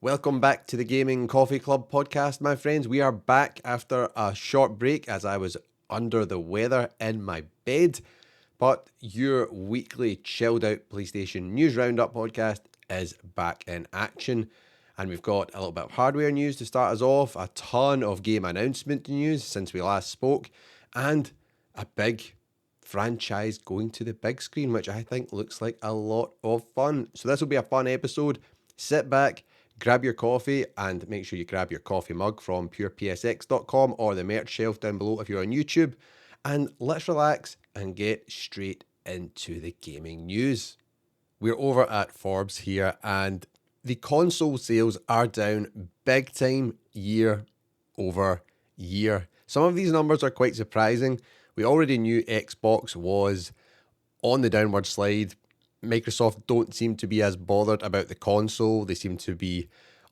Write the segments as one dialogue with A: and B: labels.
A: Welcome back to the Gaming Coffee Club podcast, my friends. We are back after a short break as I was under the weather in my bed. But your weekly chilled out PlayStation News Roundup podcast is back in action. And we've got a little bit of hardware news to start us off, a ton of game announcement news since we last spoke, and a big franchise going to the big screen, which I think looks like a lot of fun. So this will be a fun episode. Sit back, grab your coffee, and make sure you grab your coffee mug from purepsx.com or the merch shelf down below if you're on YouTube. And let's relax and get straight into the gaming news. We're over at Forbes here, and the console sales are down big time year over year. Some of these numbers are quite surprising. We already knew Xbox was on the downward slide. Microsoft don't seem to be as bothered about the console. They seem to be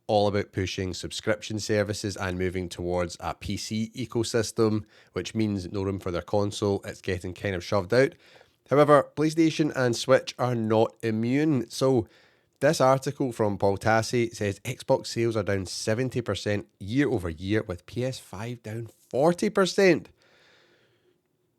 A: all about pushing subscription services and moving towards a PC ecosystem, which means no room for their console. It's getting kind of shoved out. However, PlayStation and Switch are not immune. So this article from Paul Tassi says Xbox sales are down 70% year over year, with PS5 down 40%.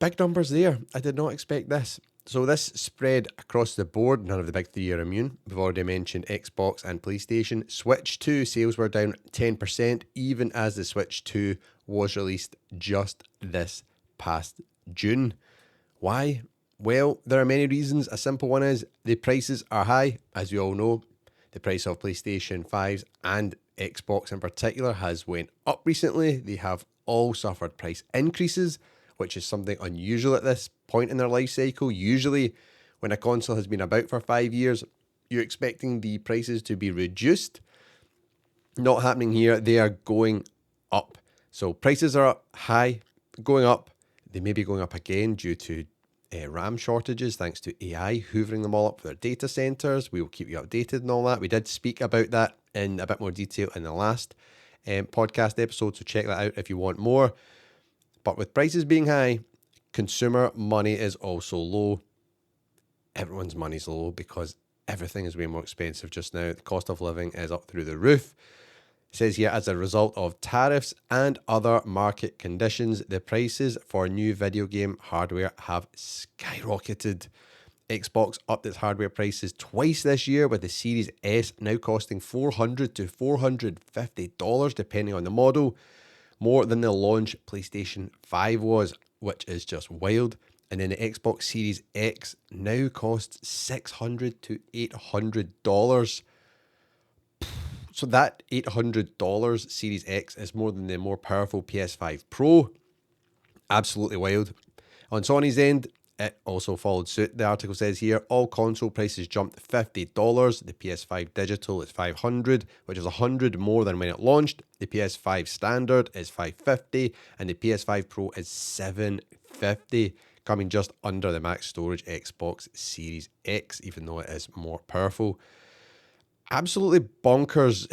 A: Big numbers there. I did not expect this. So this spread across the board. None of the big three are immune. We've already mentioned Xbox and PlayStation. Switch 2 sales were down 10%, even as the Switch 2 was released just this past June. Why? Well, there are many reasons. A simple one is the prices are high, as we all know. The price of PlayStation 5s and Xbox in particular has went up recently. They have all suffered price increases, which is something unusual at this point in their life cycle. Usually, when a console has been about for 5 years, you're expecting the prices to be reduced. Not happening here. They are going up. So prices are high, going up. They may be going up again due to RAM shortages, thanks to AI hoovering them all up for their data centers. We will keep you updated and all that. We did speak about that in a bit more detail in the last podcast episode, so check that out if you want more. But with prices being high, consumer money is also low. Everyone's money's low because everything is way more expensive just now. The cost of living is up through the roof. It says here, as a result of tariffs and other market conditions, the prices for new video game hardware have skyrocketed. Xbox upped its hardware prices twice this year, with the Series S now costing $400 to $450 depending on the model, more than the launch PlayStation 5 was, which is just wild. And then the Xbox Series X now costs $600 to $800. So that $800 Series X is more than the more powerful PS5 Pro. Absolutely wild. On Sony's end, it also followed suit. The article says here, all console prices jumped $50. The PS5 Digital is $500, which is $100 more than when it launched. The PS5 Standard is $550, and the PS5 Pro is $750, coming just under the max storage Xbox Series X, even though it is more powerful. Absolutely bonkers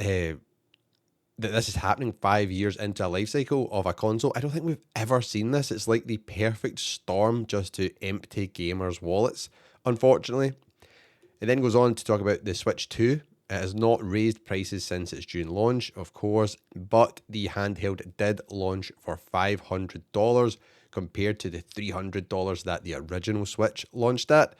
A: that this is happening 5 years into a life cycle of a console. I don't think we've ever seen this. It's like the perfect storm just to empty gamers' wallets, unfortunately. It then goes on to talk about the Switch 2. It has not raised prices since its June launch, of course, but the handheld did launch for $500 compared to the $300 that the original Switch launched at.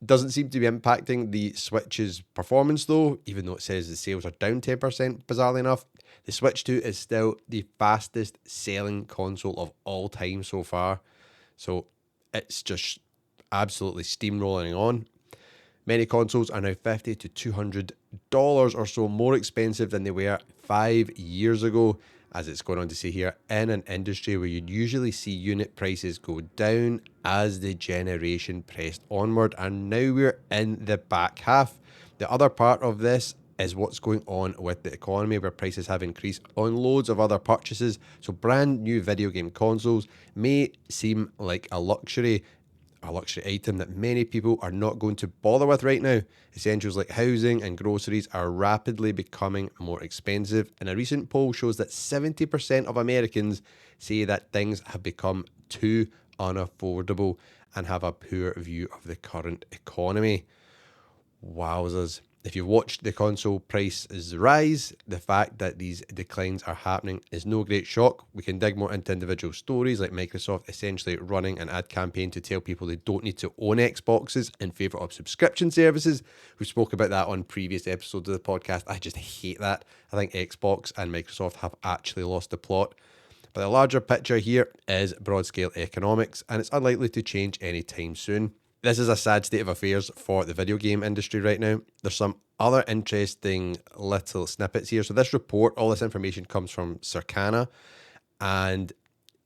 A: Doesn't seem to be impacting the Switch's performance though, even though it says the sales are down 10%, bizarrely enough. The Switch 2 is still the fastest selling console of all time so far. So it's just absolutely steamrolling on. Many consoles are now $50 to $200 or so more expensive than they were 5 years ago, as it's going on to say here, in an industry where you'd usually see unit prices go down as the generation pressed onward, and now we're in the back half. The other part of this is what's going on with the economy, where prices have increased on loads of other purchases. So brand new video game consoles may seem like a luxury item that many people are not going to bother with right now. Essentials like housing and groceries are rapidly becoming more expensive, and a recent poll shows that 70% of Americans say that things have become too unaffordable and have a poor view of the current economy. Wowzers. If you've watched the console prices rise, the fact that these declines are happening is no great shock. We can dig more into individual stories, like Microsoft essentially running an ad campaign to tell people they don't need to own Xboxes in favour of subscription services. We spoke about that on previous episodes of the podcast. I just hate that. I think Xbox and Microsoft have actually lost the plot. But the larger picture here is broad-scale economics, and it's unlikely to change anytime soon. This is a sad state of affairs for the video game industry right now. There's some other interesting little snippets here. So this report, all this information comes from Circana, and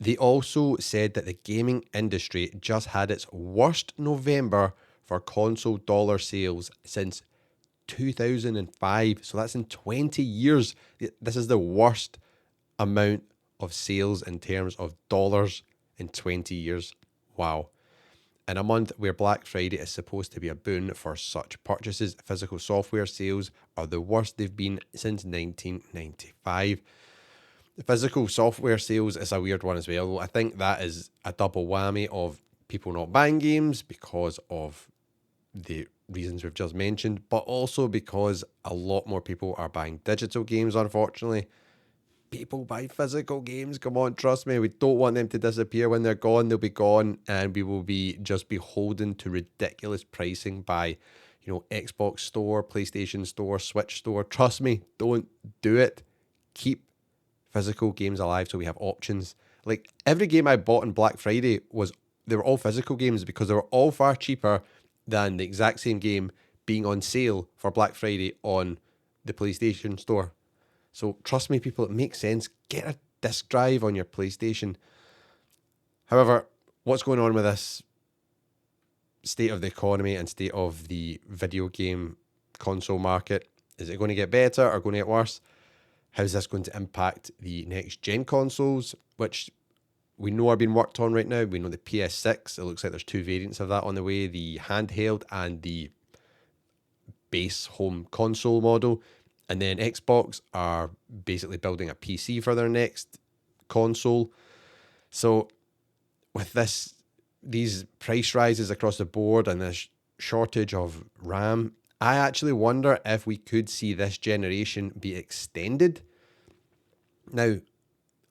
A: they also said that the gaming industry just had its worst November for console dollar sales since 2005. So that's in 20 years. This is the worst amount of sales in terms of dollars in 20 years. Wow. In a month where Black Friday is supposed to be a boon for such purchases, physical software sales are the worst they've been since 1995. The physical software sales is a weird one as well. I think that is a double whammy of people not buying games because of the reasons we've just mentioned, but also because a lot more people are buying digital games, unfortunately. People buy physical games. Come on, trust me. We don't want them to disappear. When they're gone, they'll be gone, and we will be just beholden to ridiculous pricing by, Xbox Store, PlayStation Store, Switch Store. Trust me, don't do it. Keep physical games alive so we have options. Like every game I bought on Black Friday they were all physical games because they were all far cheaper than the exact same game being on sale for Black Friday on the PlayStation Store. So trust me, people, it makes sense. Get a disk drive on your PlayStation. However, what's going on with this state of the economy and state of the video game console market? Is it going to get better or going to get worse? How's this going to impact the next gen consoles, which we know are being worked on right now? We know the PS6. It looks like there's two variants of that on the way, the handheld and the base home console model. And then Xbox are basically building a PC for their next console. So with these price rises across the board and this shortage of RAM, I actually wonder if we could see this generation be extended. Now,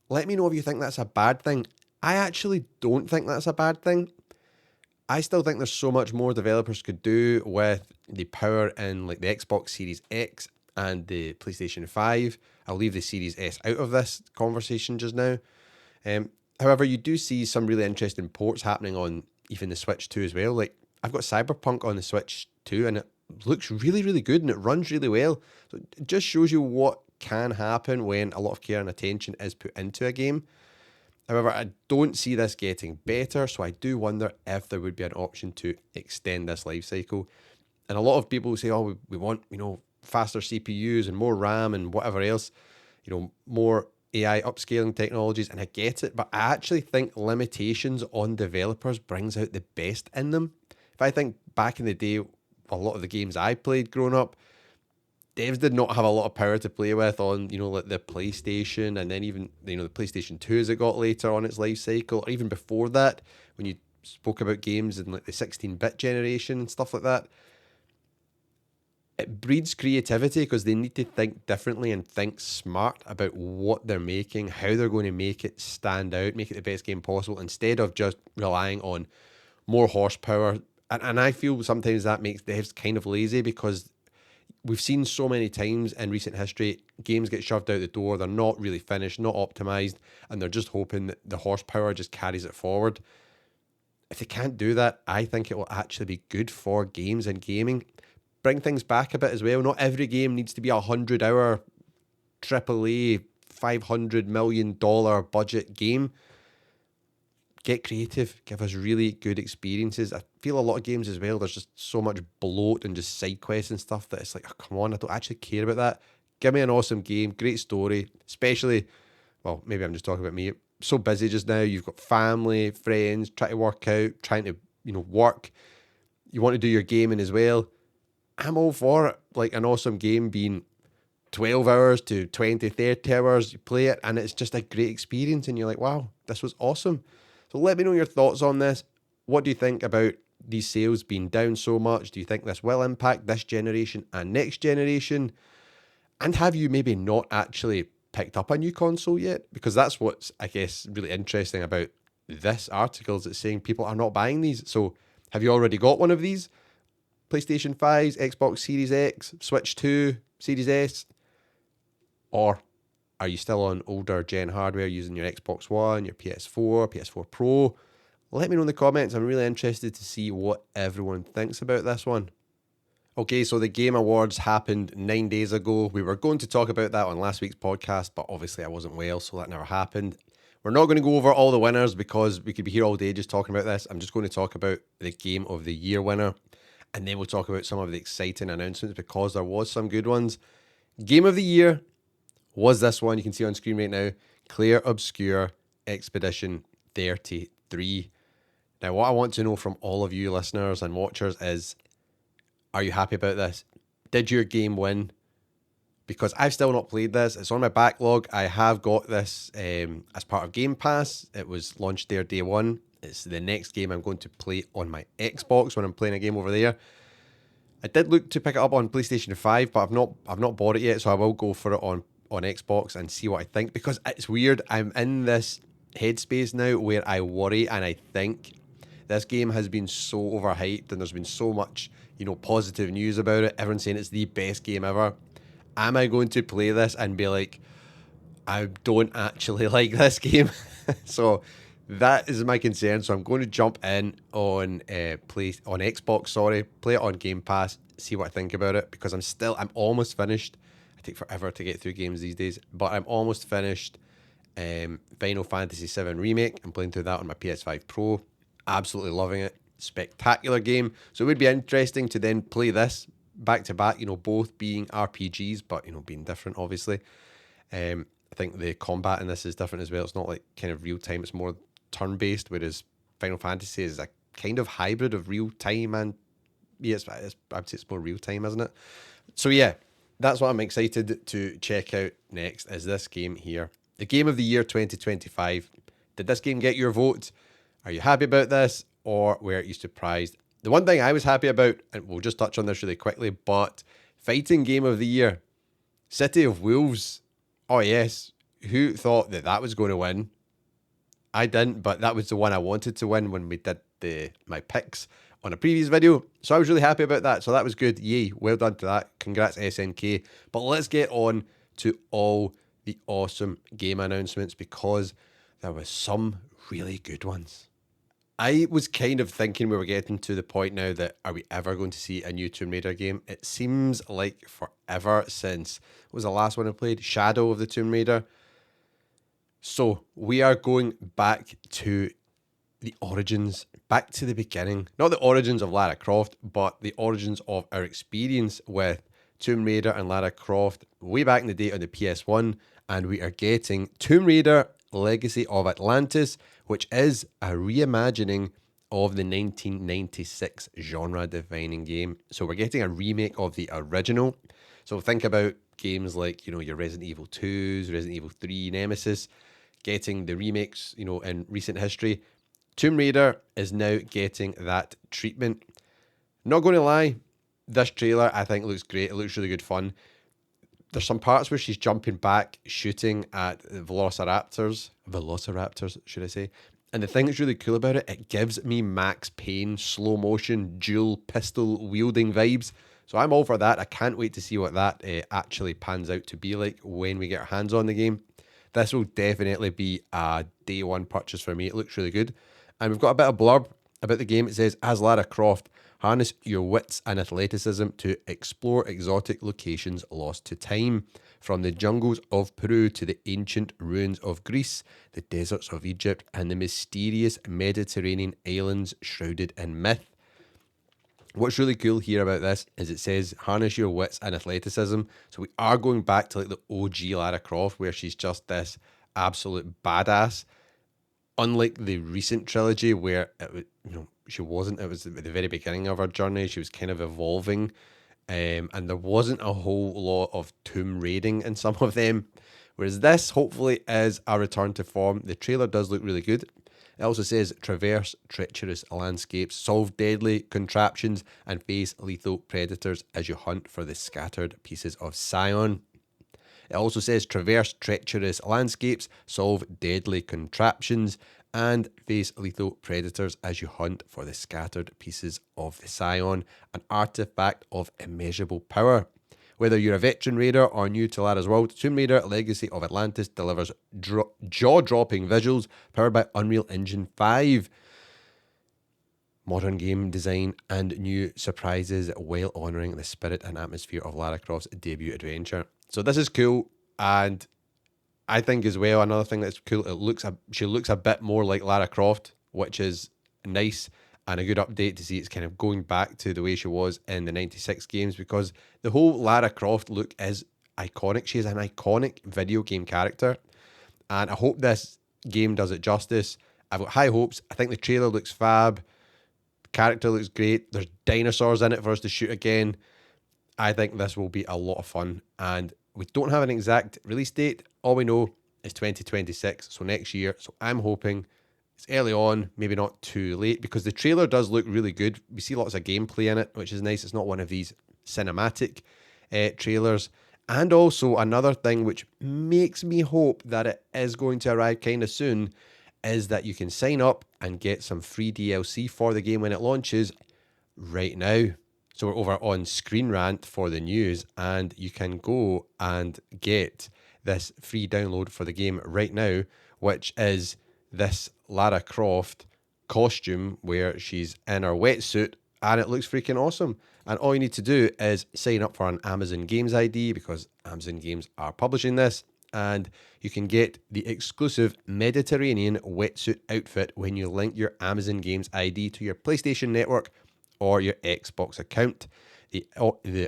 A: let me know if you think that's a bad thing. I actually don't think that's a bad thing. I still think there's so much more developers could do with the power in like the Xbox Series X and the PlayStation 5. I'll leave the Series S out of this conversation just now. However, you do see some really interesting ports happening on even the Switch 2 as well. Like, I've got Cyberpunk on the Switch 2 and it looks really, really good and it runs really well. So it just shows you what can happen when a lot of care and attention is put into a game. However, I don't see this getting better, so I do wonder if there would be an option to extend this life cycle. And a lot of people say, oh, we want, faster CPUs and more RAM and whatever else, more AI upscaling technologies, and I get it, but I actually think limitations on developers brings out the best in them. If I think back in the day, a lot of the games I played growing up, devs did not have a lot of power to play with on, like the PlayStation, and then even, the PlayStation 2 as it got later on its life cycle, or even before that, when you spoke about games in like the 16-bit generation and stuff like that. It breeds creativity because they need to think differently and think smart about what they're making, how they're going to make it stand out, make it the best game possible, instead of just relying on more horsepower. And I feel sometimes that makes devs kind of lazy because we've seen so many times in recent history, games get shoved out the door, they're not really finished, not optimized, and they're just hoping that the horsepower just carries it forward. If they can't do that, I think it will actually be good for games and gaming. Bring things back a bit as well. Not every game needs to be a 100-hour AAA $500 million budget game. Get creative. Give us really good experiences. I feel a lot of games as well, there's just so much bloat and just side quests and stuff that it's like, oh, come on, I don't actually care about that. Give me an awesome game, great story, especially, well, maybe I'm just talking about me. So busy just now. You've got family, friends, trying to work out, trying to, work. You want to do your gaming as well. I'm all for it. Like an awesome game being 12 hours to 20, 30 hours, you play it and it's just a great experience and you're like, wow, this was awesome. So let me know your thoughts on this. What do you think about these sales being down so much? Do you think this will impact this generation and next generation? And have you maybe not actually picked up a new console yet? Because that's what's, I guess, really interesting about this article is it's saying people are not buying these. So have you already got one of these? PlayStation 5s, Xbox Series X, Switch 2, Series S? Or are you still on older gen hardware using your Xbox One, your PS4, PS4 Pro? Let me know in the comments. I'm really interested to see what everyone thinks about this one. Okay, so the Game Awards happened 9 days ago. We were going to talk about that on last week's podcast, but obviously I wasn't well, so that never happened. We're not going to go over all the winners because we could be here all day just talking about this. I'm just going to talk about the Game of the Year winner, and then we'll talk about some of the exciting announcements because there was some good ones. Game of the Year was this one you can see on screen right now, Claire Obscure Expedition 33. Now, what I want to know from all of you listeners and watchers is, are you happy about this? Did your game win? Because I've still not played this. It's on my backlog. I have got this as part of Game Pass. It was launched there day one. It's the next game I'm going to play on my Xbox when I'm playing a game over there. I did look to pick it up on PlayStation 5, but I've not bought it yet, so I will go for it on Xbox and see what I think. Because it's weird. I'm in this headspace now where I worry and I think this game has been so overhyped and there's been so much, positive news about it. Everyone's saying it's the best game ever. Am I going to play this and be like, I don't actually like this game? So that is my concern. So I'm going to jump in on Xbox, play it on Game Pass, see what I think about it, because I'm almost finished. I take forever to get through games these days, but I'm almost finished Final Fantasy VII Remake. I'm playing through that on my PS5 Pro. Absolutely loving it. Spectacular game. So it would be interesting to then play this back to back, both being RPGs, but, being different, obviously. I think the combat in this is different as well. It's not like kind of real time, it's more turn based, whereas Final Fantasy is a kind of hybrid of real time and, yeah, I'd say it's more real time, isn't it? So, yeah, that's what I'm excited to check out next, is this game here. The Game of the Year 2025. Did this game get your vote? Are you happy about this, or were you surprised? The one thing I was happy about, and we'll just touch on this really quickly, but Fighting Game of the Year, City of Wolves. Oh yes, who thought that was going to win? I didn't, but that was the one I wanted to win when we did my picks on a previous video. So I was really happy about that. So that was good. Yay, well done to that. Congrats SNK. But let's get on to all the awesome game announcements because there was some really good ones. I was kind of thinking we were getting to the point now that are we ever going to see a new Tomb Raider game? It seems like forever since, what was the last one I played? Shadow of the Tomb Raider. So we are going back to the origins, back to the beginning. Not the origins of Lara Croft, but the origins of our experience with Tomb Raider and Lara Croft way back in the day on the PS1. And we are getting Tomb Raider Legacy of Atlantis, which is a reimagining of the 1996 genre-defining game. So we're getting a remake of the original. So think about games like, your Resident Evil 2s, Resident Evil 3, Nemesis, getting the remakes, in recent history. Tomb Raider is now getting that treatment. Not going to lie, this trailer I think looks great. It looks really good fun. There's some parts where she's jumping back, shooting at velociraptors, should I say. And the thing that's really cool about it, it gives me Max Payne slow motion, dual pistol wielding vibes. So I'm all for that. I can't wait to see what that actually pans out to be like when we get our hands on the game. This will definitely be a day one purchase for me. It looks really good. And we've got a bit of blurb about the game. It says, as Lara Croft, harness your wits and athleticism to explore exotic locations lost to time. From the jungles of Peru to the ancient ruins of Greece, the deserts of Egypt, and the mysterious Mediterranean islands shrouded in myth. What's really cool here about this is it says harness your wits and athleticism. So we are going back to like the OG Lara Croft where she's just this absolute badass. Unlike the recent trilogy where she wasn't, it was at the very beginning of her journey. She was kind of evolving. And there wasn't a whole lot of tomb raiding in some of them. Whereas this hopefully is a return to form. The trailer does look really good. It also says traverse treacherous landscapes, solve deadly contraptions, and face lethal predators as you hunt for the scattered pieces of Scion. It also says traverse treacherous landscapes, solve deadly contraptions, and face lethal predators as you hunt for the scattered pieces of the Scion, an artifact of immeasurable power. Whether you're a veteran raider or new to Lara's world, Tomb Raider Legacy of Atlantis delivers jaw-dropping visuals powered by Unreal Engine 5. Modern game design and new surprises while honouring the spirit and atmosphere of Lara Croft's debut adventure. So this is cool, and I think as well, another thing that's cool, she looks a bit more like Lara Croft, which is nice and a good update to see it's kind of going back to the way she was in the 96 games, because the whole Lara Croft look is iconic. She is an iconic video game character, and I hope this game does it justice. I've got high hopes. I think the trailer looks fab. The character looks great. There's dinosaurs in it for us to shoot again. I think this will be a lot of fun, and we don't have an exact release date. All we know is 2026, so next year. So I'm hoping it's early on, maybe not too late, because the trailer does look really good. We see lots of gameplay in it, which is nice. It's not one of these cinematic trailers. And also another thing which makes me hope that it is going to arrive kind of soon is that you can sign up and get some free DLC for the game when it launches right now. So we're over on Screen Rant for the news, and you can go and get this free download for the game right now, which is this Lara Croft costume where she's in her wetsuit, and it looks freaking awesome. And all you need to do is sign up for an Amazon Games ID, because Amazon Games are publishing this, and you can get the exclusive Mediterranean wetsuit outfit when you link your Amazon Games ID to your PlayStation Network or your Xbox account. The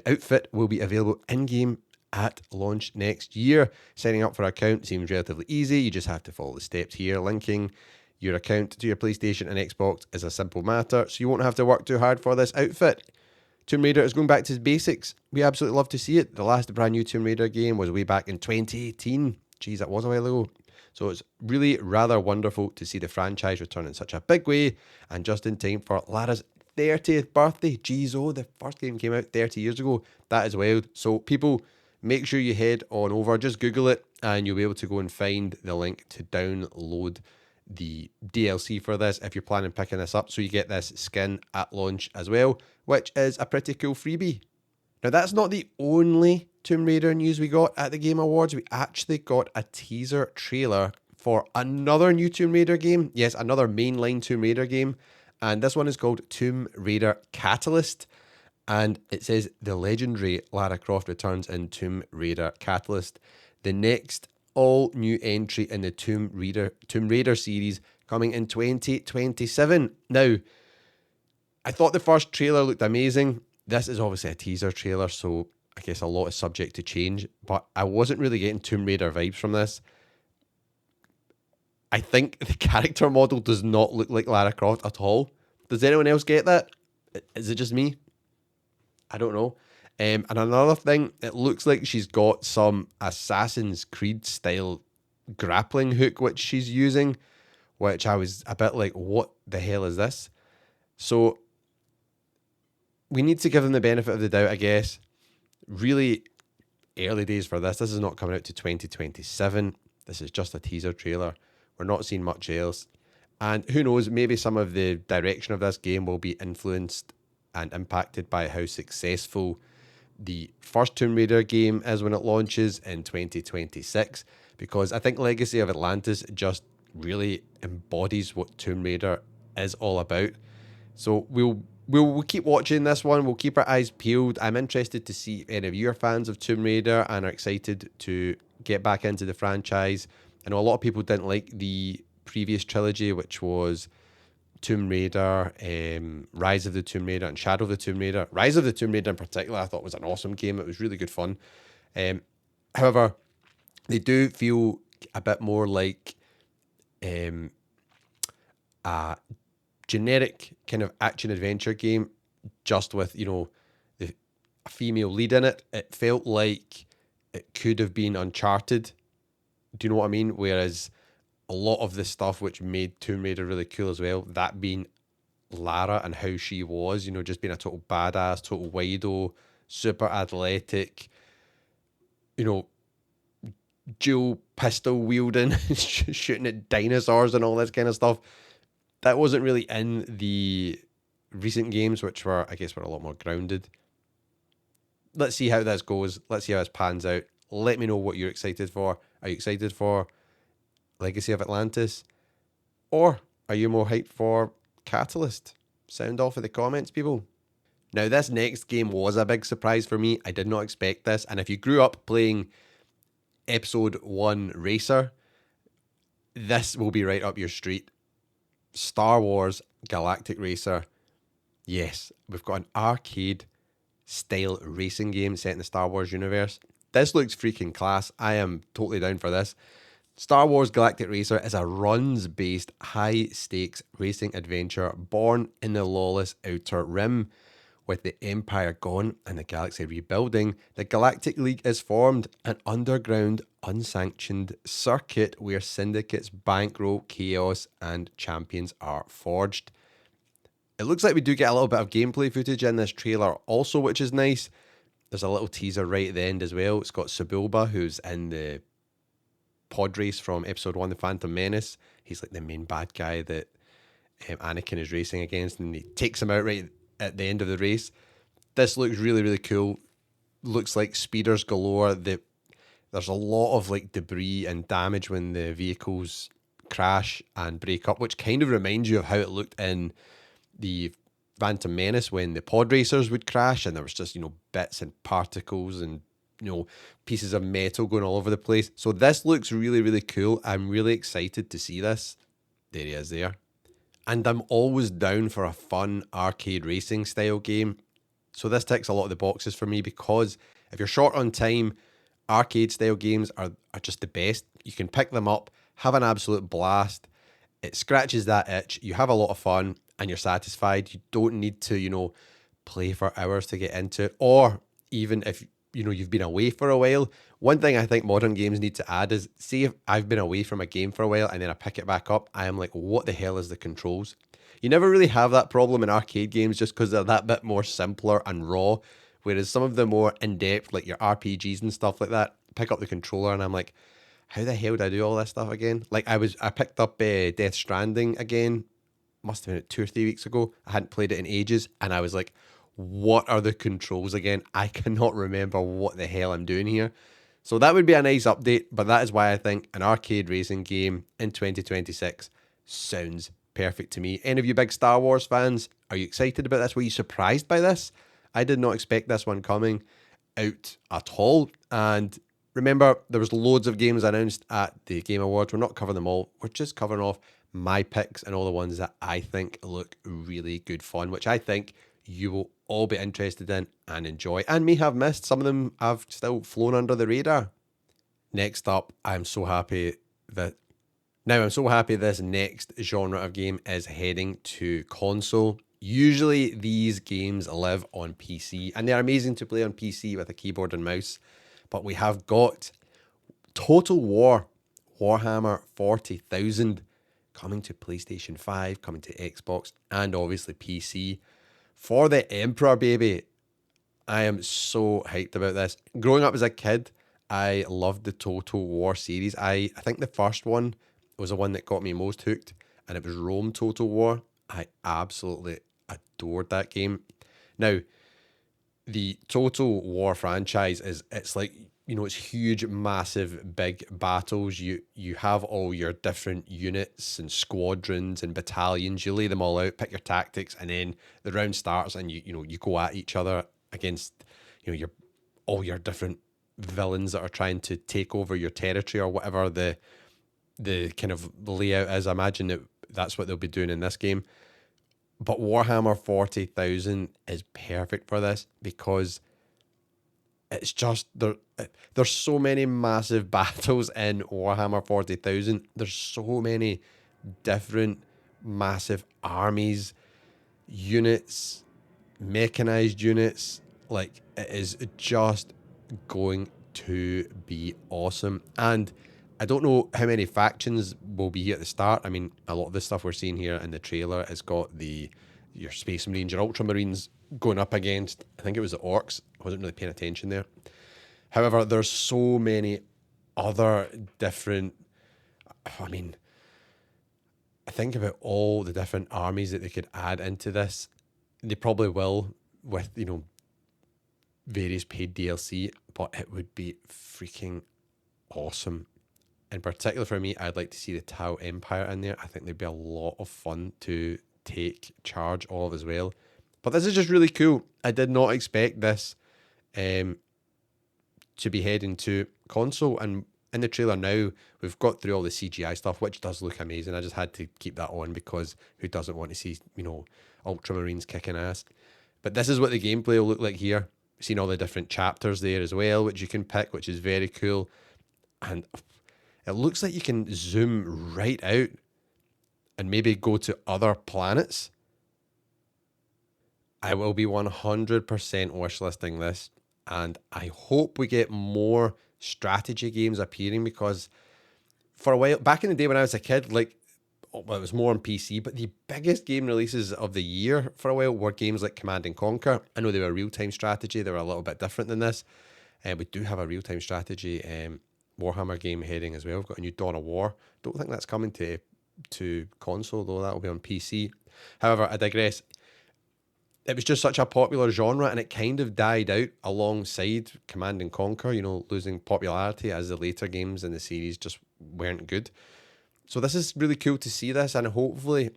A: outfit will be available in-game at launch next year. Signing up for an account seems relatively easy. You just have to follow the steps here. Linking your account to your PlayStation and Xbox is a simple matter, so you won't have to work too hard for this outfit. Tomb Raider is going back to its basics. We absolutely love to see it. The last brand new Tomb Raider game was way back in 2018. Jeez, that was a while ago. So it's really rather wonderful to see the franchise return in such a big way, and just in time for Lara's 30th birthday. Jeez, oh, the first game came out 30 years ago. That is wild. So people, make sure you head on over, just Google it, and you'll be able to go and find the link to download the DLC for this if you're planning picking this up. So you get this skin at launch as well, which is a pretty cool freebie. Now, that's not the only Tomb Raider news we got at the Game Awards. We actually got a teaser trailer for another new Tomb Raider game. Yes, another mainline Tomb Raider game. And this one is called Tomb Raider Catalyst. And it says the legendary Lara Croft returns in Tomb Raider Catalyst, the next all new entry in the Tomb Raider series, coming in 2027. Now, I thought the first trailer looked amazing. This is obviously a teaser trailer, so I guess a lot is subject to change, but I wasn't really getting Tomb Raider vibes from this. I think the character model does not look like Lara Croft at all. Does anyone else get that? Is it just me? I don't know. And another thing, it looks like she's got some Assassin's Creed style grappling hook which she's using, which I was a bit like, what the hell is this? So we need to give them the benefit of the doubt, I guess. Really early days for this. This is not coming out to 2027. This is just a teaser trailer. We're not seeing much else. And who knows, maybe some of the direction of this game will be influenced and impacted by how successful the first Tomb Raider game is when it launches in 2026. Because I think Legacy of Atlantis just really embodies what Tomb Raider is all about. So we'll keep watching this one. We'll keep our eyes peeled. I'm interested to see if any of you are fans of Tomb Raider and are excited to get back into the franchise. I know a lot of people didn't like the previous trilogy, which was Tomb Raider, Rise of the Tomb Raider, and Shadow of the Tomb Raider. Rise of the Tomb Raider in particular, I thought was an awesome game. It was really good fun. However, they do feel a bit more like a generic kind of action adventure game, just with, you know, a female lead in it. It felt like it could have been Uncharted. Do you know what I mean? Whereas a lot of the stuff which made Tomb Raider really cool as well, that being Lara and how she was, you know, just being a total badass, total wido, super athletic, you know, dual pistol wielding, shooting at dinosaurs and all this kind of stuff. That wasn't really in the recent games, which were, I guess, were a lot more grounded. Let's see how this goes. Let's see how this pans out. Let me know what you're excited for. Are you excited for Legacy of Atlantis? Or are you more hyped for Catalyst? Sound off in the comments, people. Now, this next game was a big surprise for me. I did not expect this. And if you grew up playing Episode 1 Racer, this will be right up your street. Star Wars Galactic Racer. Yes, we've got an arcade style racing game set in the Star Wars universe. This looks freaking class. I am totally down for this. Star Wars Galactic Racer is a runs-based, high-stakes racing adventure born in the lawless Outer Rim. With the Empire gone and the galaxy rebuilding, the Galactic League is formed, an underground, unsanctioned circuit where syndicates bankroll chaos and champions are forged. It looks like we do get a little bit of gameplay footage in this trailer also, which is nice. There's a little teaser right at the end as well. It's got Sebulba, who's in the pod race from Episode 1, The Phantom Menace. He's like the main bad guy that Anakin is racing against, and he takes him out right at the end of the race. This looks really, really cool. Looks like speeders galore. There's a lot of like debris and damage when the vehicles crash and break up, which kind of reminds you of how it looked in the Phantom Menace when the pod racers would crash and there was just, you know, bits and particles and, you know, pieces of metal going all over the place. So this looks really, really cool. I'm really excited to see this. There he is there. And I'm always down for a fun arcade racing style game. So this ticks a lot of the boxes for me because if you're short on time, arcade style games are just the best. You can pick them up, have an absolute blast. It scratches that itch. You have a lot of fun and you're satisfied. You don't need to, you know, play for hours to get into it. Or even if, you know, you've been away for a while. One thing I think modern games need to add is, see if I've been away from a game for a while and then I pick it back up, I am like, what the hell is the controls? You never really have that problem in arcade games just because they're that bit more simpler and raw. Whereas some of the more in-depth, like your RPGs and stuff like that, pick up the controller and I'm like, how the hell did I do all this stuff again? Like I picked up Death Stranding again, must have been 2 or 3 weeks ago. I hadn't played it in ages and I was like, what are the controls again? I cannot remember what the hell I'm doing here. So that would be a nice update, but that is why I think an arcade racing game in 2026 sounds perfect to me. Any of you big Star Wars fans, are you excited about this? Were you surprised by this? I did not expect this one coming out at all. And remember, there was loads of games announced at the Game Awards. We're not covering them all. We're just covering off my picks and all the ones that I think look really good fun, which I think you will all be interested in and enjoy, and may have missed. Some of them have still flown under the radar. Next up, I'm so happy this next genre of game is heading to console. Usually these games live on PC, and they're amazing to play on PC with a keyboard and mouse, but we have got Total War Warhammer 40,000 coming to PlayStation 5, coming to Xbox, and obviously PC. For the Emperor, baby. I am so hyped about this. Growing up as a kid, I loved the Total War series. I think the first one was the one that got me most hooked, and it was Rome Total War. I absolutely adored that game. Now, the Total War franchise it's like, you know, it's huge, massive, big battles. You have all your different units and squadrons and battalions. You lay them all out, pick your tactics, and then the round starts, and you go at each other against, you know, all your different villains that are trying to take over your territory or whatever the kind of layout is. I imagine that's what they'll be doing in this game. But Warhammer 40,000 is perfect for this because it's just there's so many massive battles in Warhammer 40,000. There's so many different massive armies, units, mechanized units. Like, it is just going to be awesome. And I don't know how many factions will be here at the start. I mean, a lot of the stuff we're seeing here in the trailer has got your Space Marines, your Ultramarines going up against, I think it was the Orcs. I wasn't really paying attention there. However, there's so many other different, I mean, I think about all the different armies that they could add into this. They probably will with, various paid DLC, but it would be freaking awesome. In particular for me, I'd like to see the Tau Empire in there. I think they'd be a lot of fun to take charge of as well. But this is just really cool. I did not expect this um, to be heading to console. And in the trailer now, we've got through all the CGI stuff, which does look amazing. I just had to keep that on because who doesn't want to see, Ultramarines kicking ass? But this is what the gameplay will look like here. We've seen all the different chapters there as well, which you can pick, which is very cool. And it looks like you can zoom right out and maybe go to other planets. I will be 100% wishlisting this, and I hope we get more strategy games appearing, because for a while, back in the day when I was a kid, it was more on PC, but the biggest game releases of the year for a while were games like Command and Conquer. I know they were real-time strategy. They were a little bit different than this. We do have a real-time strategy Warhammer game heading as well. We've got a new Dawn of War. Don't think that's coming to console, though. That'll be on PC. However, I digress. It was just such a popular genre, and it kind of died out alongside Command and Conquer, losing popularity as the later games in the series just weren't good. So this is really cool to see this, and hopefully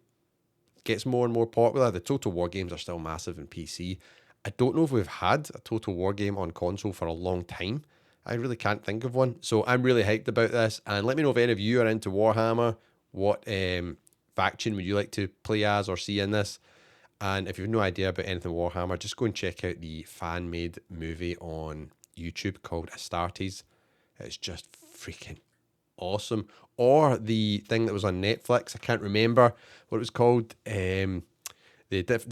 A: gets more and more popular. The Total War games are still massive in PC. I don't know if we've had a Total War game on console for a long time. I really can't think of one. So I'm really hyped about this, and let me know if any of you are into Warhammer. What faction would you like to play as or see in this? And if you've no idea about anything Warhammer, just go and check out the fan-made movie on YouTube called Astartes. It's just freaking awesome. Or the thing that was on Netflix, I can't remember what it was called. The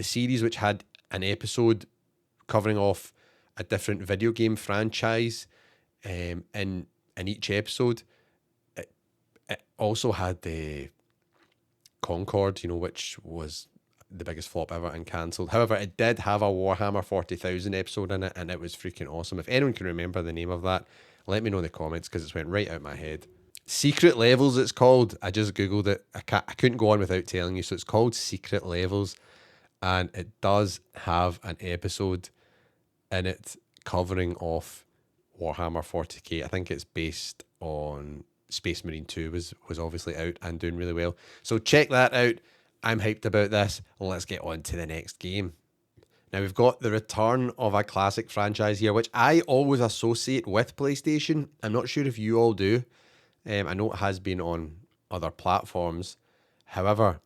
A: series which had an episode covering off a different video game franchise in each episode. It also had the Concord, which was the biggest flop ever and cancelled. However, it did have a Warhammer 40,000 episode in it, and it was freaking awesome. If anyone can remember the name of that, let me know in the comments, because it's went right out my head. Secret Levels, it's called. I just googled it. I couldn't go on without telling you. So it's called Secret Levels, and it does have an episode in it covering off Warhammer 40k. I think it's based on Space Marine 2 was obviously out and doing really well. So check that out. I'm hyped about this. Let's get on to the next game. Now we've got the return of a classic franchise here, which I always associate with PlayStation. I'm not sure if you all do. I know it has been on other platforms. However,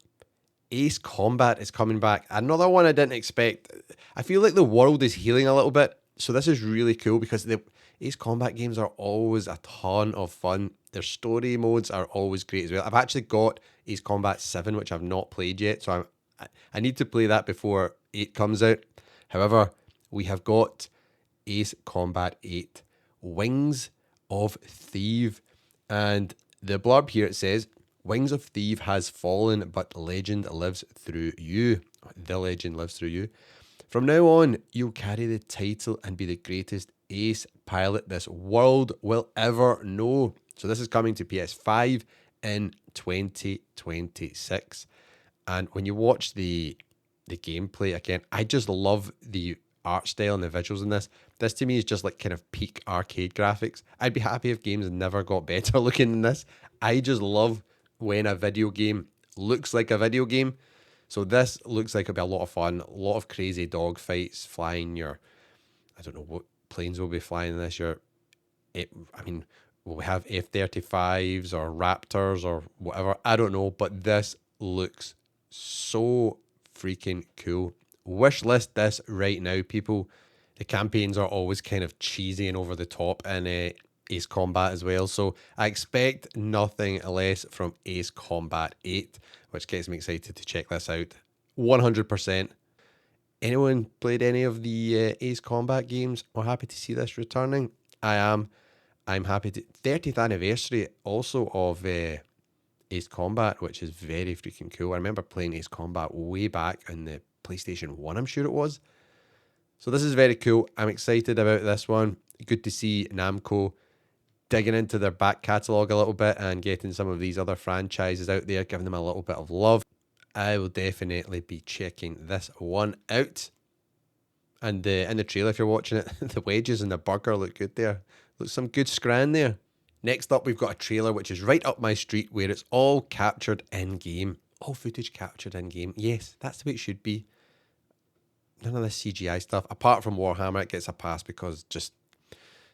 A: Ace Combat is coming back. Another one I didn't expect. I feel like the world is healing a little bit. So this is really cool, because the Ace Combat games are always a ton of fun. Their story modes are always great as well. I've actually got Ace Combat 7, which I've not played yet. So I need to play that before 8 comes out. However, we have got Ace Combat 8, Wings of Thief. And the blurb here, it says, Wings of Thief has fallen, but legend lives through you. The legend lives through you. From now on, you'll carry the title and be the greatest ace pilot this world will ever know. So this is coming to PS5 in 2026. And when you watch the gameplay again, I just love the art style and the visuals in this. This to me is just like kind of peak arcade graphics. I'd be happy if games never got better looking than this. I just love when a video game looks like a video game. So this looks like it'll be a lot of fun. A lot of crazy dog fights, flying I don't know what planes will be flying in this. Will we have F-35s or Raptors or whatever? I don't know, but this looks so freaking cool. Wish list this right now, people. The campaigns are always kind of cheesy and over the top in Ace Combat as well. So I expect nothing less from Ace Combat 8, which gets me excited to check this out. 100%. Anyone played any of the Ace Combat games or happy to see this returning? I am. I'm happy to 30th anniversary also of Ace Combat, which is very freaking cool. I remember playing Ace Combat way back on the PlayStation 1, I'm sure it was. So this is very cool. I'm excited about this one. Good to see Namco digging into their back catalogue a little bit and getting some of these other franchises out there, giving them a little bit of love. I will definitely be checking this one out. And in the trailer, if you're watching it, the wedges and the burger look good there. Looks some good scran there. Next up, we've got a trailer which is right up my street where it's all captured in-game. All footage captured in-game. Yes, that's the way it should be. None of this CGI stuff. Apart from Warhammer, it gets a pass because just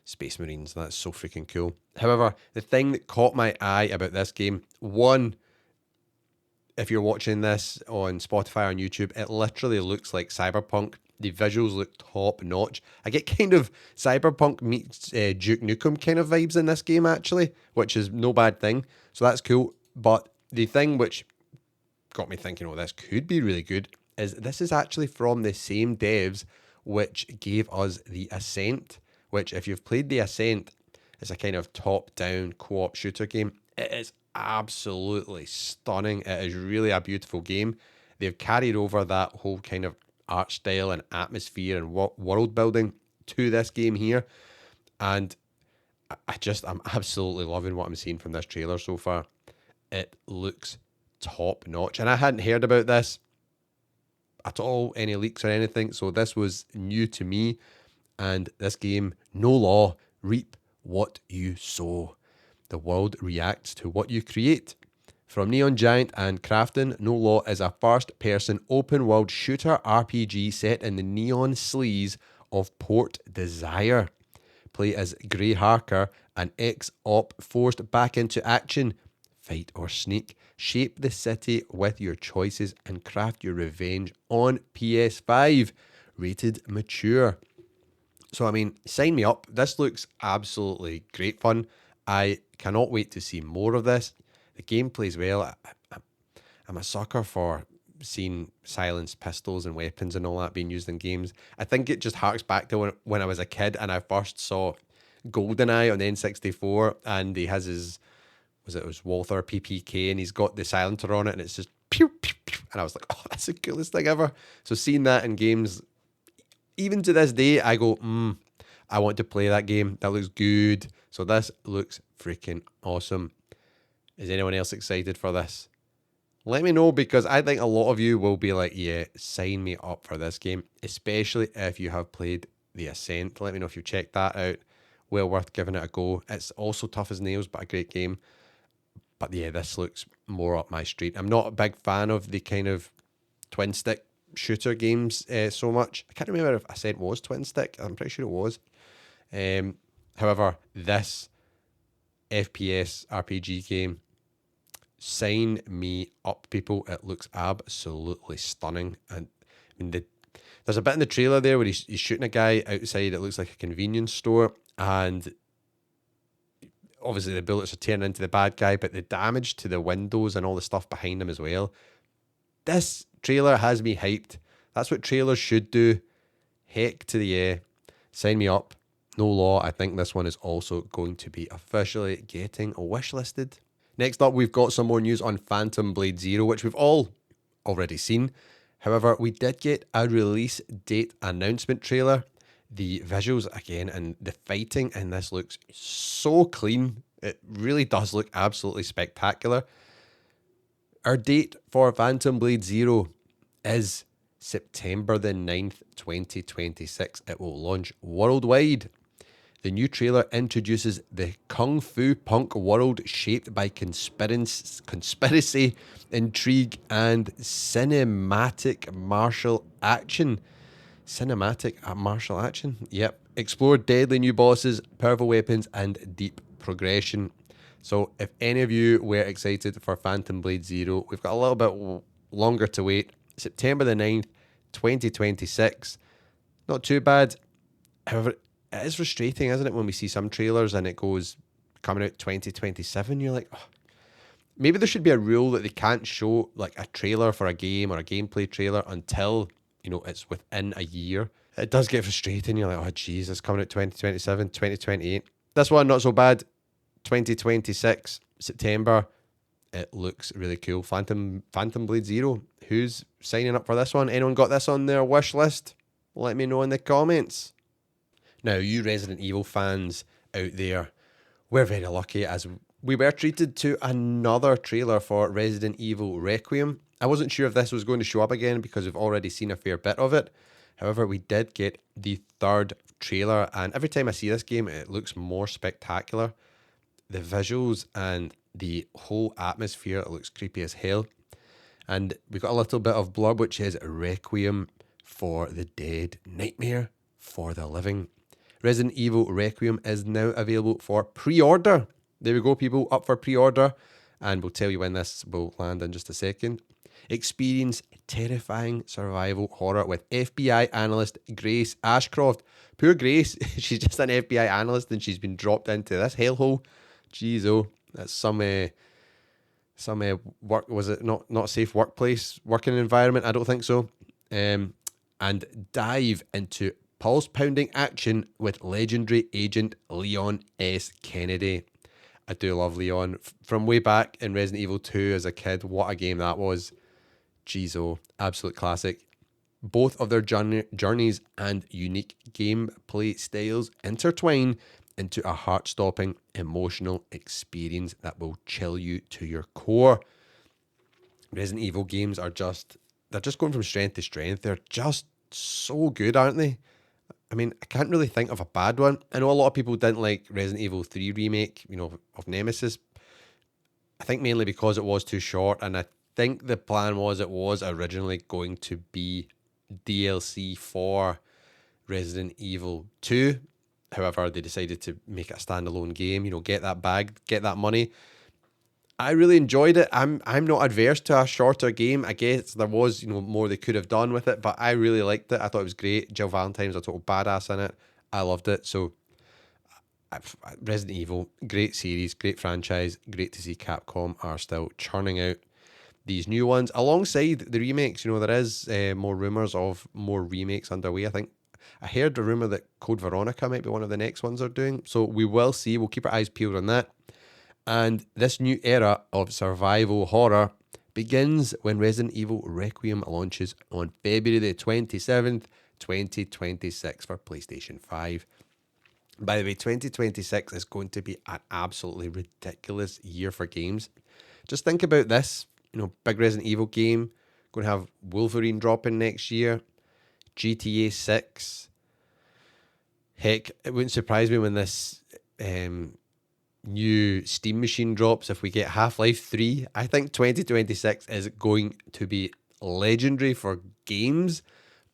A: Space Marines. That's so freaking cool. However, the thing that caught my eye about this game, one, if you're watching this on Spotify or on YouTube, it literally looks like Cyberpunk. The visuals look top notch. I get kind of Cyberpunk meets Duke Nukem kind of vibes in this game actually, which is no bad thing. So that's cool. But the thing which got me thinking, oh, this could be really good, is this is actually from the same devs which gave us The Ascent, which if you've played The Ascent, it's a kind of top-down co-op shooter game. It is absolutely stunning. It is really a beautiful game. They've carried over that whole kind of art style and atmosphere and world building to this game here. And I'm absolutely loving what I'm seeing from this trailer so far. It looks top notch. And I hadn't heard about this at all, any leaks or anything. So this was new to me. And this game, no law, reap what you sow. The world reacts to what you create. From Neon Giant and Crafton, No Law is a first-person open-world shooter RPG set in the neon sleaze of Port Desire. Play as Gray Harker, an ex-op forced back into action. Fight or sneak. Shape the city with your choices and craft your revenge on PS5. Rated mature. So, I mean, sign me up. This looks absolutely great fun. I cannot wait to see more of this. The game plays well. I'm a sucker for seeing silenced pistols and weapons and all that being used in games. I think it just harks back to when I was a kid and I first saw GoldenEye on the N64 and he has his, it was Walther PPK and he's got the silencer on it and it's just pew, pew, pew. And I was like, oh, that's the coolest thing ever. So seeing that in games, even to this day, I go, I want to play that game. That looks good. So this looks freaking awesome. Is anyone else excited for this? Let me know because I think a lot of you will be like, yeah, sign me up for this game, especially if you have played The Ascent. Let me know if you've checked that out. Well worth giving it a go. It's also tough as nails, but a great game. But yeah, this looks more up my street. I'm not a big fan of the kind of twin stick shooter games so much. I can't remember if Ascent was twin stick. I'm pretty sure it was. However, this FPS RPG game, sign me up, people. It looks absolutely stunning. And I mean, there's a bit in the trailer there where he's shooting a guy outside. It looks like a convenience store, and obviously the bullets are tearing into the bad guy, but the damage to the windows and all the stuff behind him as well. This trailer has me hyped. That's what trailers should do. Heck to the yeah. Sign me up. No law. I think this one is also going to be officially getting wishlisted. Next up, we've got some more news on Phantom Blade Zero, which we've all already seen. However, we did get a release date announcement trailer. The visuals again and the fighting in this looks so clean. It really does look absolutely spectacular. Our date for Phantom Blade Zero is September the 9th, 2026. It will launch worldwide. The new trailer introduces the Kung Fu Punk world shaped by conspiracy, intrigue, and cinematic martial action. Cinematic martial action? Yep. Explore deadly new bosses, powerful weapons, and deep progression. So if any of you were excited for Phantom Blade Zero, we've got a little bit longer to wait. September the 9th, 2026. Not too bad. However, it is frustrating, isn't it, when we see some trailers and it goes coming out 2027. You're like, oh. Maybe there should be a rule that they can't show like a trailer for a game or a gameplay trailer until, you know, it's within a year. It does get frustrating. You're like, oh, geez, it's coming out 2027, 2028. This one, not so bad. 2026, September. It looks really cool. Phantom Blade Zero. Who's signing up for this one? Anyone got this on their wish list? Let me know in the comments. Now, you Resident Evil fans out there, we're very lucky as we were treated to another trailer for Resident Evil Requiem. I wasn't sure if this was going to show up again because we've already seen a fair bit of it. However, we did get the third trailer, and every time I see this game, it looks more spectacular. The visuals and the whole atmosphere, it looks creepy as hell. And we got a little bit of blurb, which is Requiem for the Dead, Nightmare for the Living. Resident Evil Requiem is now available for pre-order. There we go, people, up for pre-order. And we'll tell you when this will land in just a second. Experience terrifying survival horror with FBI analyst Grace Ashcroft. Poor Grace, she's just an FBI analyst and she's been dropped into this hellhole. Jeez, oh, that's some work, was it not safe workplace, working environment? I don't think so. And dive into pulse-pounding action with legendary agent Leon S. Kennedy. I do love Leon. From way back in Resident Evil 2 as a kid, what a game that was. Jeez, oh, absolute classic. Both of their journeys and unique gameplay styles intertwine into a heart-stopping, emotional experience that will chill you to your core. Resident Evil games are they're just going from strength to strength. They're just so good, aren't they? I mean, I can't really think of a bad one. I know a lot of people didn't like Resident Evil 3 remake, of Nemesis. I think mainly because it was too short, and I think the plan was it was originally going to be DLC for Resident Evil 2. However, they decided to make it a standalone game, get that bag, get that money. I really enjoyed it. I'm not adverse to a shorter game. I guess there was, more they could have done with it, but I really liked it. I thought it was great. Jill Valentine's a total badass in it. I loved it. So Resident Evil, great series, great franchise. Great to see Capcom are still churning out these new ones alongside the remakes. There is more rumors of more remakes underway. I think I heard a rumor that Code Veronica might be one of the next ones they're doing. So we will see. We'll keep our eyes peeled on that. And this new era of survival horror begins when Resident Evil Requiem launches on February the 27th, 2026 for PlayStation 5. By the way, 2026 is going to be an absolutely ridiculous year for games. Just think about this, big Resident Evil game, going to have Wolverine dropping next year, GTA 6. Heck, it wouldn't surprise me when this new Steam machine drops if we get Half-Life 3. I think 2026 is going to be legendary for games,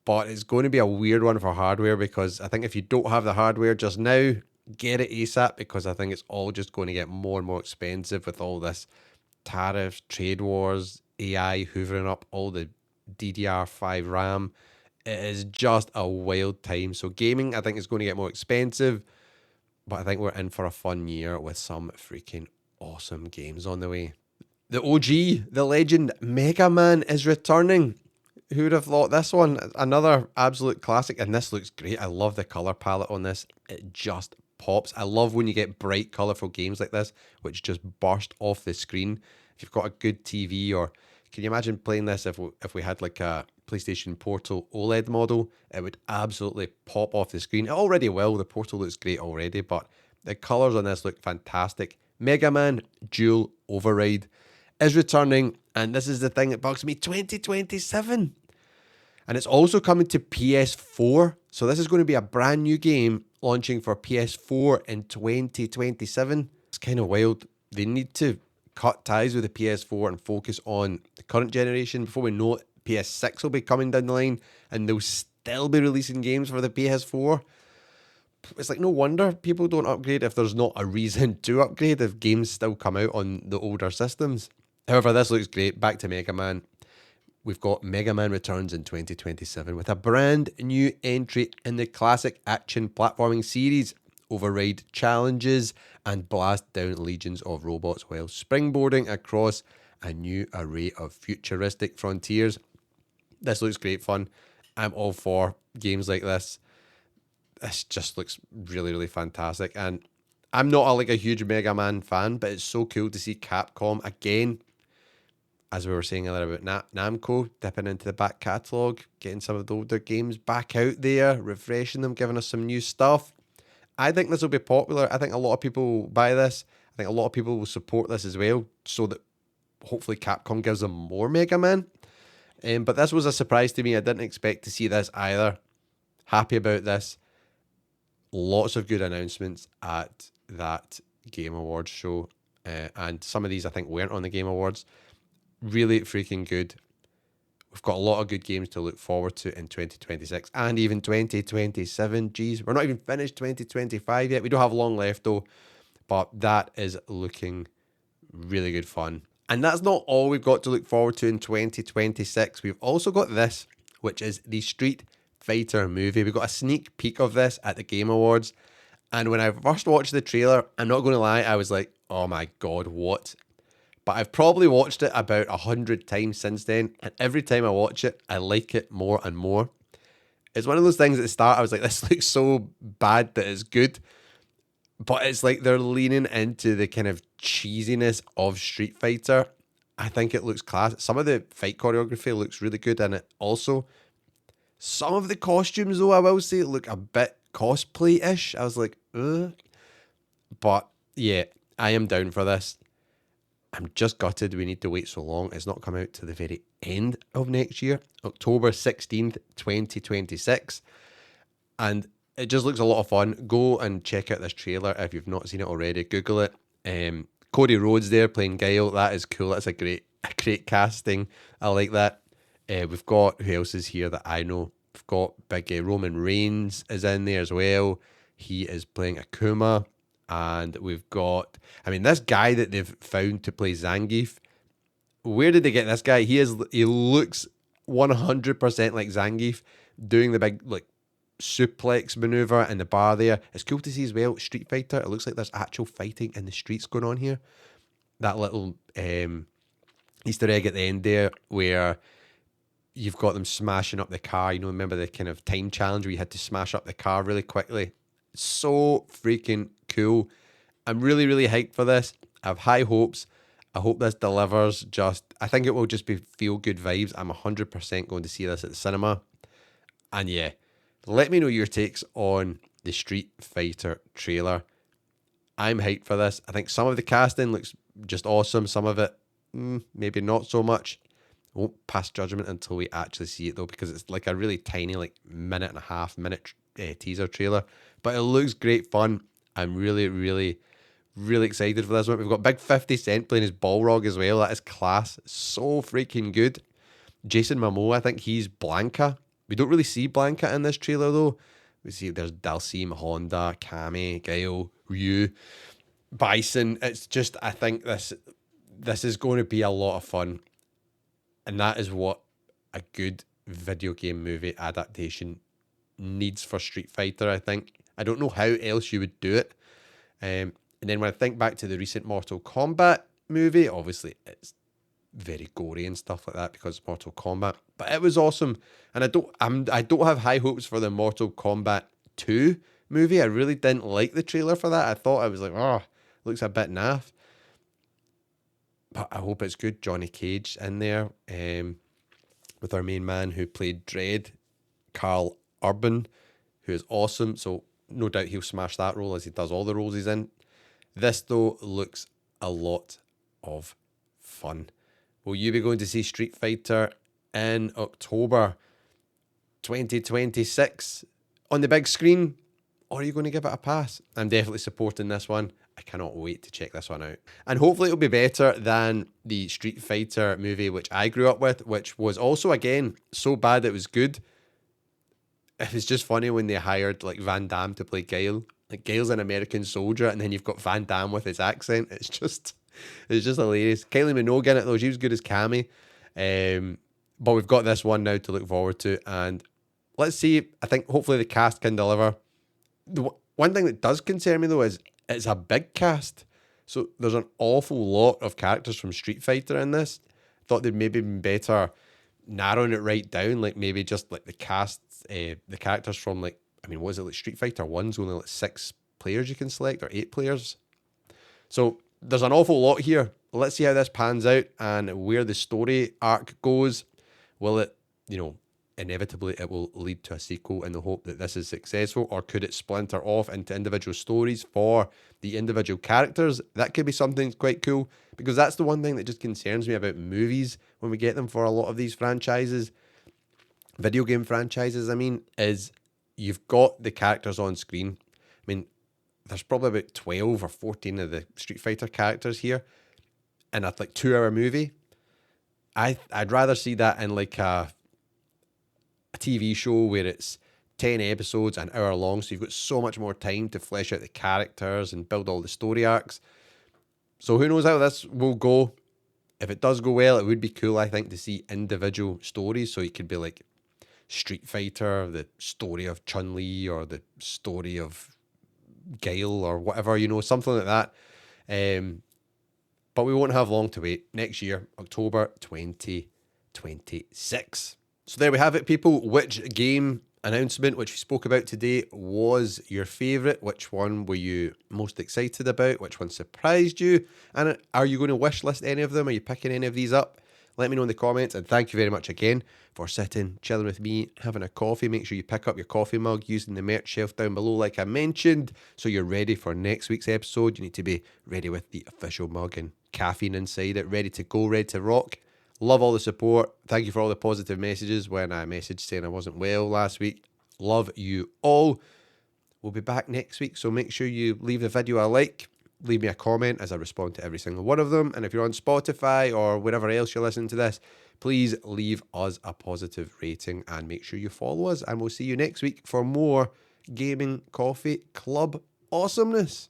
A: but it's going to be a weird one for hardware, because I think if you don't have the hardware just now, get it ASAP, because I think it's all just going to get more and more expensive with all this tariffs, trade wars, AI hoovering up all the DDR5 RAM. It is just a wild time. So gaming, I think, is going to get more expensive, but I think we're in for a fun year with some freaking awesome games on the way. The OG, the legend, Mega Man is returning. Who would have thought this one? Another absolute classic, and this looks great. I love the color palette on this. It just pops. I love when you get bright, colorful games like this, which just burst off the screen. If you've got a good TV, or can you imagine playing this if we had like a PlayStation Portal OLED model? It would absolutely pop off the screen. It already will. The Portal looks great already, but the colors on this look fantastic. Mega Man Dual Override is returning, and this is the thing that bugs me, 2027. And it's also coming to PS4. So this is going to be a brand new game launching for PS4 in 2027. It's kind of wild. They need to cut ties with the PS4 and focus on the current generation. Before we know it, PS6 will be coming down the line, and they'll still be releasing games for the PS4. It's like no wonder people don't upgrade if there's not a reason to upgrade, if games still come out on the older systems. However, this looks great. Back to Mega Man. We've got Mega Man Returns in 2027 with a brand new entry in the classic action platforming series. Override challenges and blast down legions of robots while springboarding across a new array of futuristic frontiers. This looks great fun. I'm all for games like this. This just looks really, really fantastic. And I'm not like a huge Mega Man fan, but it's so cool to see Capcom again, as we were saying earlier about Namco, dipping into the back catalogue, getting some of the older games back out there, refreshing them, giving us some new stuff. I think this will be popular. I think a lot of people will buy this. I think a lot of people will support this as well, so that hopefully Capcom gives them more Mega Man. But this was a surprise to me. I didn't expect to see this either. Happy about this. Lots of good announcements at that Game Awards show. And some of these I think weren't on the Game Awards. Really freaking good. We've got a lot of good games to look forward to in 2026 and even 2027. Geez, we're not even finished 2025 yet. We don't have long left though, but that is looking really good fun. And that's not all we've got to look forward to in 2026. We've also got this, which is the Street Fighter movie. We got a sneak peek of this at the Game Awards. And when I first watched the trailer, I'm not going to lie, I was like, oh my God, what? But I've probably watched it about 100 times since then. And every time I watch it, I like it more and more. It's one of those things at the start, I was like, this looks so bad that it's good. But it's like they're leaning into the kind of cheesiness of Street Fighter. I think it looks class. Some of the fight choreography looks really good in it also. Some of the costumes, though, I will say, look a bit cosplay-ish. I was like, ugh. But yeah, I am down for this. I'm just gutted we need to wait so long. It's not come out to the very end of next year, October 16th, 2026. And it just looks a lot of fun. Go and check out this trailer if you've not seen it already. Google it. Cody Rhodes there playing Guile. That is cool. That's a great casting. I like that. We've got, who else is here that I know? We've got big Roman Reigns is in there as well. He is playing Akuma. And we've got, I mean, this guy that they've found to play Zangief. Where did they get this guy? He looks 100% like Zangief, doing the big like suplex maneuver in the bar there. It's cool to see as well. Street Fighter. It looks like there's actual fighting in the streets going on here. That little Easter egg at the end there, where you've got them smashing up the car. You know, remember the kind of time challenge where you had to smash up the car really quickly. So freaking cool. I'm really, really hyped for this. I have high hopes. I hope this delivers I think it will just be feel good vibes. I'm 100% going to see this at the cinema. And yeah, let me know your takes on the Street Fighter trailer. I'm hyped for this. I think some of the casting looks just awesome. Some of it, maybe not so much. I won't pass judgment until we actually see it though, because it's like a really tiny, like minute and a half teaser trailer. But it looks great fun. I'm really, really, really excited for this one. We've got Big 50 Cent playing his Balrog as well. That is class. So freaking good. Jason Momoa, I think he's Blanca. We don't really see Blanca in this trailer though. We see there's Dalsim, Honda, Kami, Guile, Ryu, Bison. It's just, I think this is going to be a lot of fun. And that is what a good video game movie adaptation needs for Street Fighter, I think. I don't know how else you would do it. And then when I think back to the recent Mortal Kombat movie, obviously it's very gory and stuff like that because it's Mortal Kombat. But it was awesome. And I don't have high hopes for the Mortal Kombat 2 movie. I really didn't like the trailer for that. I thought I was like, looks a bit naff. But I hope it's good. Johnny Cage in there with our main man who played Dredd, Carl Urban, who is awesome. So no doubt he'll smash that role as he does all the roles he's in. This, though, looks a lot of fun. Will you be going to see Street Fighter in October 2026 on the big screen? Or are you going to give it a pass? I'm definitely supporting this one. I cannot wait to check this one out. And hopefully it'll be better than the Street Fighter movie which I grew up with, which was also, again, so bad it was good. It was just funny when they hired like Van Damme to play Guile. Like Guile's an American soldier, and then you've got Van Damme with his accent. It's just hilarious. Kylie Minogue in it though, she was good as Cammy. But we've got this one now to look forward to, and let's see. I think hopefully the cast can deliver. The one thing that does concern me though is it's a big cast, so there's an awful lot of characters from Street Fighter in this. Thought they'd maybe been better narrowing it right down, like maybe just like the cast, the characters from like, I mean, what is it, like Street Fighter 1's only like players you can select, or 8 players. So there's an awful lot here. Let's see how this pans out and where the story arc goes. Will it, inevitably it will lead to a sequel in the hope that this is successful, or could it splinter off into individual stories for the individual characters? That could be something quite cool, because that's the one thing that just concerns me about movies when we get them for a lot of these franchises, video game franchises, is you've got the characters on screen. There's probably about 12 or 14 of the Street Fighter characters here in a 2-hour movie. I'd rather see that in a TV show where it's 10 episodes, an hour long, so you've got so much more time to flesh out the characters and build all the story arcs. So who knows how this will go. If it does go well, it would be cool, I think, to see individual stories. So it could be like Street Fighter, the story of Chun-Li, or the story of Gale, or whatever, something like that. But we won't have long to wait. Next year, October 2026. So there we have it, people. Which game announcement, which we spoke about today, was your favourite? Which one were you most excited about? Which one surprised you? And are you going to wish list any of them? Are you picking any of these up? Let me know in the comments, and thank you very much again for sitting, chilling with me, having a coffee. Make sure you pick up your coffee mug using the merch shelf down below like I mentioned, so you're ready for next week's episode. You need to be ready with the official mug and caffeine inside it, ready to go, ready to rock. Love all the support. Thank you for all the positive messages when I messaged saying I wasn't well last week. Love you all. We'll be back next week, so make sure you leave the video a like. Leave me a comment, as I respond to every single one of them. And if you're on Spotify or wherever else you're listening to this, please leave us a positive rating and make sure you follow us. And we'll see you next week for more Gaming Coffee Club awesomeness.